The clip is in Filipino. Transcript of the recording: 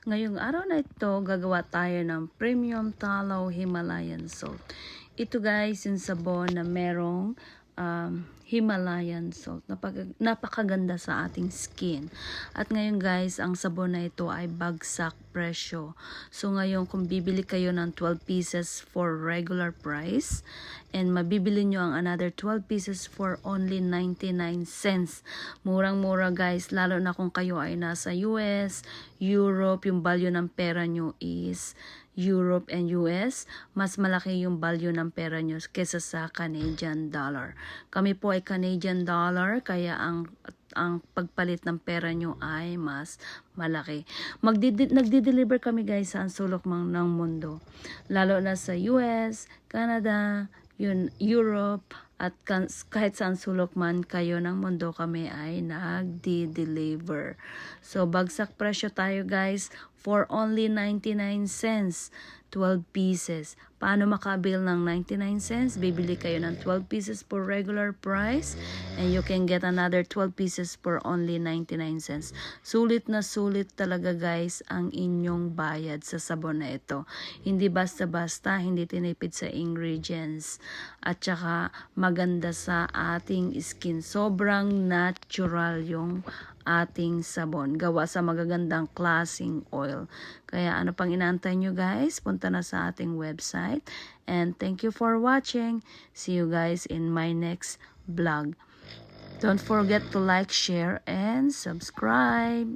Ngayong araw na ito, gagawa tayo ng Premium Tallow Himalayan Salt. Ito guys, yung sabon na merong Himalayan Salt. Napakaganda sa ating skin. At ngayon guys, ang sabon na ito ay bagsak presyo. So ngayon, kung bibili kayo ng 12 pieces for regular price, and mabibili nyo ang another 12 pieces for only 99 cents. Murang-mura guys, lalo na kung kayo ay nasa US, Europe, yung value ng pera nyo is Europe and US, mas malaki yung value ng pera nyo kesa sa Canadian dollar. Kami po ay Canadian dollar, kaya ang pagpalit ng pera nyo ay mas malaki. Nagdi-deliver kami guys sa sulok ng mundo. Lalo na sa US, Canada, Europe, at kahit saan sulok man kayo ng mundo, kami ay nagdi-deliver. So, bagsak presyo tayo guys for only 99 cents. 12 pieces. Paano makabil ng 99 cents? Bibili kayo ng 12 pieces for regular price and you can get another 12 pieces for only 99 cents. Sulit na sulit talaga guys ang inyong bayad sa sabon na ito. Hindi basta-basta, hindi tinipid sa ingredients. At saka maganda sa ating skin. Sobrang natural yung ating sabon. Gawa sa magagandang klaseng oil. Kaya ano pang inaantay nyo guys? Punta na sa ating website. And thank you for watching. See you guys in my next vlog. Don't forget to like, share, and subscribe.